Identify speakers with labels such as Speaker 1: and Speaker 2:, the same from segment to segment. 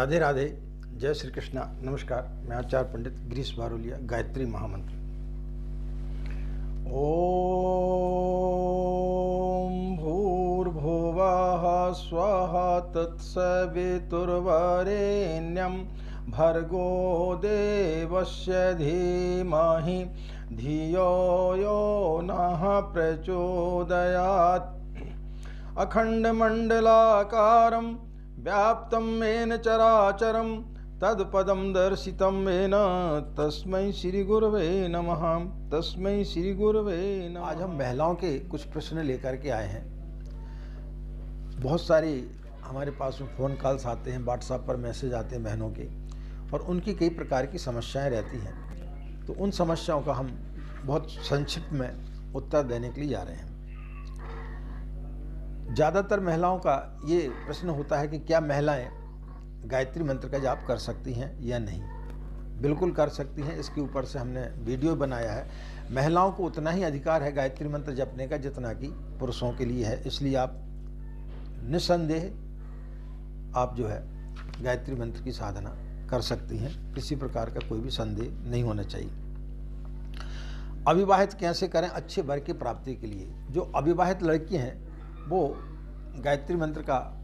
Speaker 1: राधे राधे, जय श्री कृष्णा। नमस्कार, मैं आचार्य पंडित गिरीश बारोलिया। गायत्री महामंत्र। ओम भूर्भुवः स्वः तत्सवितुर्वरेण्यं भर्गो देवस्य धीमहि धियो यो नः प्रचोदयात्। अखण्डमण्डलाकारं व्याप्तं येन चराचरं तत्पदं दर्शितं येन तस्मै श्री गुरवे नमः। तस्मै श्री गुरवे नमः। आज हम महिलाओं के कुछ प्रश्न लेकर के आए हैं। बहुत सारी हमारे पास में फ़ोन कॉल्स आते हैं, व्हाट्सएप पर मैसेज आते हैं बहनों के, और उनकी कई प्रकार की समस्याएं रहती हैं। तो उन समस्याओं का हम बहुत संक्षिप्त में उत्तर देने के लिए जा रहे हैं। ज़्यादातर महिलाओं का ये प्रश्न होता है कि क्या महिलाएं गायत्री मंत्र का जाप कर सकती हैं या नहीं। बिल्कुल कर सकती हैं। इसके ऊपर से हमने वीडियो बनाया है। महिलाओं को उतना ही अधिकार है गायत्री मंत्र जपने का जितना कि पुरुषों के लिए है। इसलिए आप निस्संदेह आप जो है गायत्री मंत्र की साधना कर सकती हैं। किसी प्रकार का कोई भी संदेह नहीं होना चाहिए। अविवाहित कैसे करें अच्छे वर की प्राप्ति के लिए। जो अविवाहित लड़की हैं वो गायत्री मंत्र का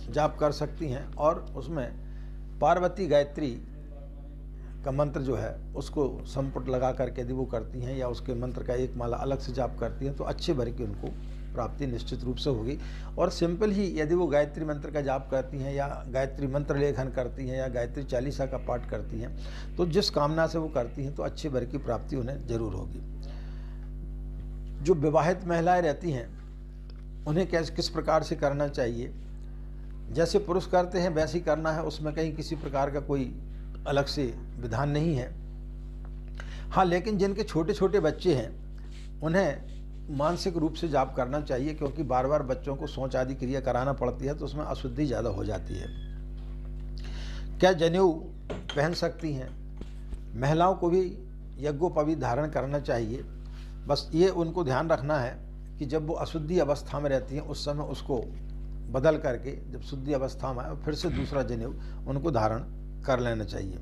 Speaker 1: जाप कर सकती हैं, और उसमें पार्वती गायत्री का मंत्र जो है उसको संपुट लगा करके यदि वो करती हैं या उसके मंत्र का एक माला अलग से जाप करती हैं तो अच्छे वर की उनको प्राप्ति निश्चित रूप से होगी। और सिंपल ही यदि वो गायत्री मंत्र का जाप करती हैं या गायत्री मंत्र लेखन करती हैं या गायत्री चालीसा का पाठ करती हैं तो जिस कामना से वो करती हैं तो अच्छे वर की प्राप्ति उन्हें जरूर होगी। जो विवाहित महिलाएं रहती हैं उन्हें किस प्रकार से करना चाहिए, जैसे पुरुष करते हैं वैसे ही करना है। उसमें कहीं किसी प्रकार का कोई अलग से विधान नहीं है। हाँ, लेकिन जिनके छोटे छोटे बच्चे हैं उन्हें मानसिक रूप से जाप करना चाहिए, क्योंकि बार बार बच्चों को शौच आदि क्रिया कराना पड़ती है तो उसमें अशुद्धि ज़्यादा हो जाती है। क्या जनेऊ पहन सकती हैं? महिलाओं को भी यज्ञोपवीत धारण करना चाहिए। बस ये उनको ध्यान रखना है कि जब वो अशुद्धि अवस्था में रहती हैं उस समय उसको बदल करके जब शुद्धि अवस्था में आए फिर से दूसरा जनेऊ उनको धारण कर लेना चाहिए।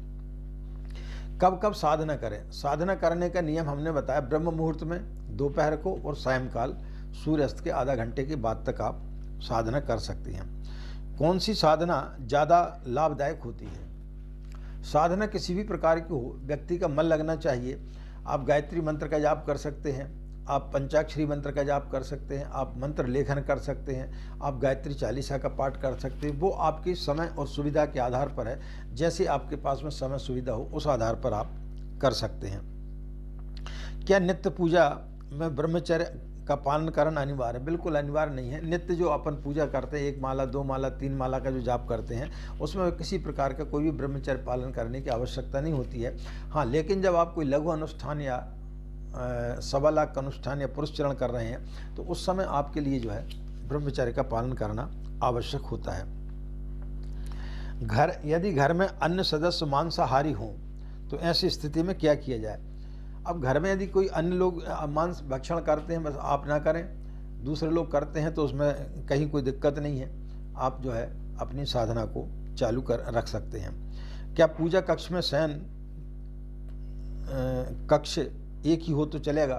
Speaker 1: कब कब साधना करें? साधना करने का नियम हमने बताया। ब्रह्म मुहूर्त में, दोपहर को और सायंकाल सूर्यास्त के आधा घंटे के बाद तक आप साधना कर सकती हैं। कौन सी साधना ज़्यादा लाभदायक होती है? साधना किसी भी प्रकार की हो, व्यक्ति का मन लगना चाहिए। आप गायत्री मंत्र का जाप कर सकते हैं, आप पंचाक्षरी मंत्र का जाप कर सकते हैं, आप मंत्र लेखन कर सकते हैं, आप गायत्री चालीसा का पाठ कर सकते हैं। वो आपकी समय और सुविधा के आधार पर है। जैसे आपके पास में समय सुविधा हो उस आधार पर आप कर सकते हैं। क्या नित्य पूजा में ब्रह्मचर्य का पालन करना अनिवार्य है? बिल्कुल अनिवार्य नहीं है। नित्य जो अपन पूजा करते हैं, 1 माला 2 माला 3 माला का जो जाप करते हैं उसमें किसी प्रकार का कोई भी ब्रह्मचर्य पालन करने की आवश्यकता नहीं होती है। हाँ, लेकिन जब आप कोई लघु अनुष्ठान या 1.25 लाख का अनुष्ठान या पुरुष चरण कर रहे हैं तो उस समय आपके लिए जो है ब्रह्मचर्य का पालन करना आवश्यक होता है। यदि घर में अन्य सदस्य मांसाहारी हों तो ऐसी स्थिति में क्या किया जाए? अब घर में यदि कोई अन्य लोग मांस भक्षण करते हैं, बस आप ना करें, दूसरे लोग करते हैं तो उसमें कहीं कोई दिक्कत नहीं है। आप जो है अपनी साधना को चालू कर रख सकते हैं। क्या पूजा कक्ष में शयन कक्ष एक ही हो तो चलेगा?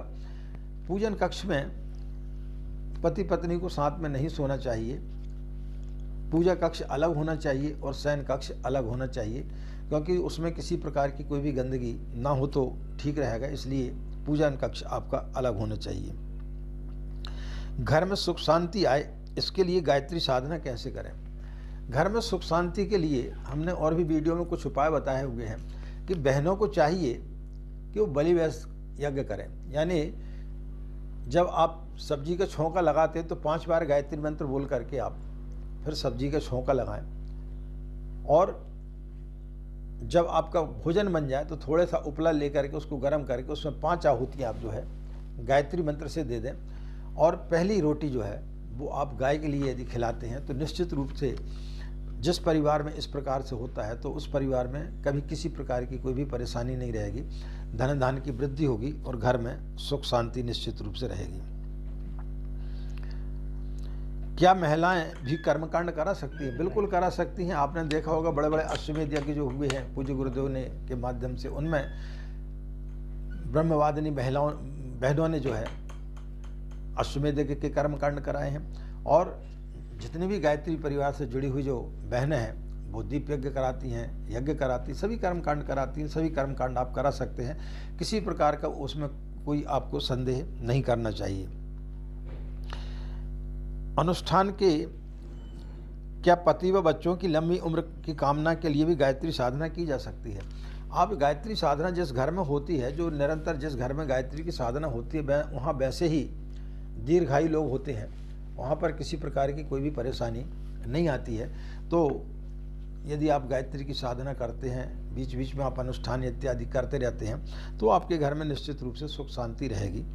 Speaker 1: पूजन कक्ष में पति पत्नी को साथ में नहीं सोना चाहिए। पूजा कक्ष अलग होना चाहिए और शयन कक्ष अलग होना चाहिए, क्योंकि उसमें किसी प्रकार की कोई भी गंदगी ना हो तो ठीक रहेगा। इसलिए पूजन कक्ष आपका अलग होना चाहिए। घर में सुख शांति आए, इसके लिए गायत्री साधना कैसे करें? घर में सुख शांति के लिए हमने और भी वीडियो में कुछ उपाय बताए हुए हैं कि बहनों को चाहिए कि वो बलि वैस यज्ञ करें। यानी जब आप सब्जी का छौंका लगाते हैं तो 5 बार गायत्री मंत्र बोल करके आप फिर सब्जी का छौंका लगाएं, और जब आपका भोजन बन जाए तो थोड़ा सा उपला लेकर के उसको गर्म करके उसमें 5 आहुतियाँ आप जो है गायत्री मंत्र से दे दें। और पहली रोटी जो है वो आप गाय के लिए यदि खिलाते हैं तो निश्चित रूप से जिस परिवार में इस प्रकार से होता है तो उस परिवार में कभी किसी प्रकार की कोई भी परेशानी नहीं रहेगी। धन धान की वृद्धि होगी और घर में सुख शांति निश्चित रूप से रहेगी। क्या महिलाएं भी कर्मकांड करा सकती हैं? बिल्कुल करा सकती हैं। आपने देखा होगा बड़े बड़े अश्वमेध यज्ञ जो हुए हैं पूज्य गुरुदेव ने के माध्यम से, उनमें ब्रह्मवादिनी बहनों ने जो है अश्वमेध यज्ञ के कर्मकांड कराए हैं। और जितने भी गायत्री परिवार से जुड़ी हुई जो बहनें हैं वो दीप यज्ञ कराती हैं, यज्ञ कराती, सभी कर्मकांड कराती हैं। सभी कर्मकांड आप करा सकते हैं, किसी प्रकार का उसमें कोई आपको संदेह नहीं करना चाहिए। अनुष्ठान के क्या पति व बच्चों की लंबी उम्र की कामना के लिए भी गायत्री साधना की जा सकती है? आप गायत्री साधना जिस घर में होती है, जो निरंतर जिस घर में गायत्री की साधना होती है, वहाँ वैसे ही दीर्घायु लोग होते हैं, वहाँ पर किसी प्रकार की कोई भी परेशानी नहीं आती है। तो यदि आप गायत्री की साधना करते हैं, बीच बीच में आप अनुष्ठान इत्यादि करते रहते हैं, तो आपके घर में निश्चित रूप से सुख शांति रहेगी।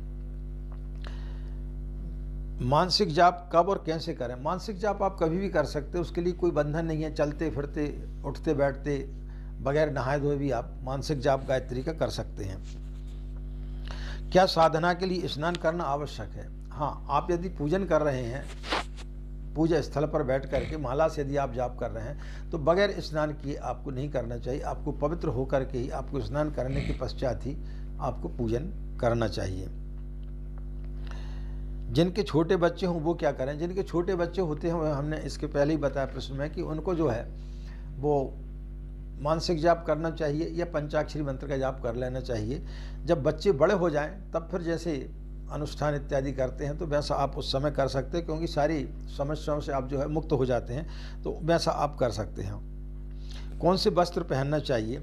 Speaker 1: मानसिक जाप कब और कैसे करें? मानसिक जाप आप कभी भी कर सकते हैं, उसके लिए कोई बंधन नहीं है। चलते फिरते, उठते बैठते, बगैर नहाए धोए भी आप मानसिक जाप गायत्री का कर सकते हैं। क्या साधना के लिए स्नान करना आवश्यक है? हाँ, आप यदि पूजन कर रहे हैं, पूजा स्थल पर बैठ करके माला से यदि आप जाप कर रहे हैं, तो बगैर स्नान किए आपको नहीं करना चाहिए। आपको पवित्र होकर के ही, आपको स्नान करने के पश्चात ही आपको पूजन करना चाहिए। जिनके छोटे बच्चे हों वो क्या करें? जिनके छोटे बच्चे होते हैं, हमने इसके पहले ही बताया प्रश्न में कि उनको जो है वो मानसिक जाप करना चाहिए या पंचाक्षरी मंत्र का जाप कर लेना चाहिए। जब बच्चे बड़े हो जाएं तब फिर जैसे अनुष्ठान इत्यादि करते हैं तो वैसा आप उस समय कर सकते हैं, क्योंकि सारी समस्याओं से आप जो है मुक्त हो जाते हैं, तो वैसा आप कर सकते हैं। कौन से वस्त्र पहनना चाहिए?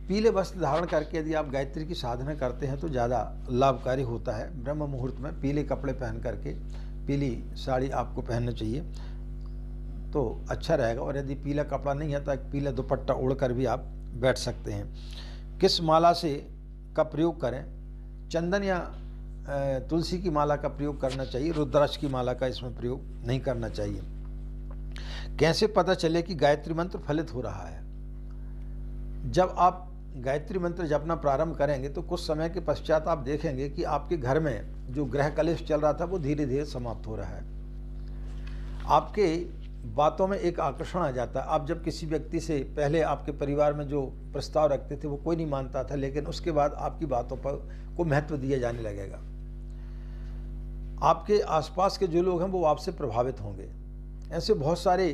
Speaker 1: पीले वस्त्र धारण करके यदि आप गायत्री की साधना करते हैं तो ज़्यादा लाभकारी होता है। ब्रह्म मुहूर्त में पीले कपड़े पहन करके, पीली साड़ी आपको पहनना चाहिए तो अच्छा रहेगा। और यदि पीला कपड़ा नहीं है तो एक पीला दुपट्टा ओढ़ कर भी आप बैठ सकते हैं। किस माला से का प्रयोग करें? चंदन या तुलसी की माला का प्रयोग करना चाहिए, रुद्राक्ष की माला का इसमें प्रयोग नहीं करना चाहिए। कैसे पता चले कि गायत्री मंत्र फलित हो रहा है? जब आप गायत्री मंत्र जपना प्रारंभ करेंगे तो कुछ समय के पश्चात आप देखेंगे कि आपके घर में जो ग्रह कलेश चल रहा था वो धीरे धीरे समाप्त हो रहा है। आपके बातों में एक आकर्षण आ जाता है। आप जब किसी व्यक्ति से, पहले आपके परिवार में जो प्रस्ताव रखते थे वो कोई नहीं मानता था, लेकिन उसके बाद आपकी बातों पर को महत्व दिया जाने लगेगा। आपके आसपास के जो लोग हैं वो आपसे प्रभावित होंगे। ऐसे बहुत सारे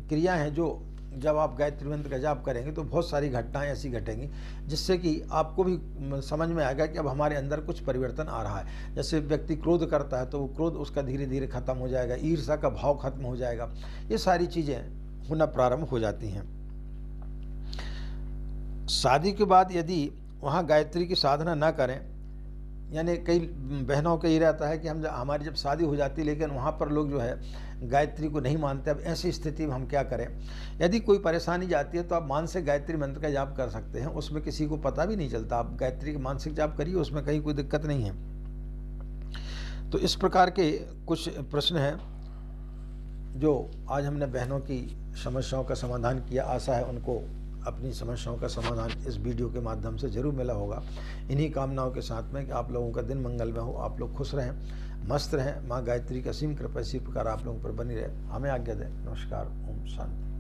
Speaker 1: क्रिया हैं जो जब आप गायत्री मंत्र का जाप करेंगे तो बहुत सारी घटनाएं ऐसी घटेंगी जिससे कि आपको भी समझ में आएगा कि अब हमारे अंदर कुछ परिवर्तन आ रहा है। जैसे व्यक्ति क्रोध करता है तो वो क्रोध उसका धीरे धीरे खत्म हो जाएगा, ईर्ष्या का भाव खत्म हो जाएगा, ये सारी चीज़ें होना प्रारंभ हो जाती हैं। शादी के बाद यदि वहाँ गायत्री की साधना ना करें, यानी कई बहनों का ये रहता है कि हमारी जब शादी हो जाती है लेकिन वहाँ पर लोग जो है गायत्री को नहीं मानते। अब ऐसी स्थिति में हम क्या करें? यदि कोई परेशानी जाती है तो आप मानसिक गायत्री मंत्र का जाप कर सकते हैं, उसमें किसी को पता भी नहीं चलता। आप गायत्री का मानसिक जाप करिए, उसमें कहीं कोई दिक्कत नहीं है। तो इस प्रकार के कुछ प्रश्न हैं जो आज हमने बहनों की समस्याओं का समाधान किया। आशा है उनको अपनी समस्याओं का समाधान इस वीडियो के माध्यम से जरूर मिला होगा। इन्हीं कामनाओं के साथ में कि आप लोगों का दिन मंगलमय हो, आप लोग खुश रहें, मस्त रहें। माँ गायत्री की असीम कृपा इसी प्रकार आप लोगों पर बनी रहे। हमें आज्ञा दें। नमस्कार। ओम शांति।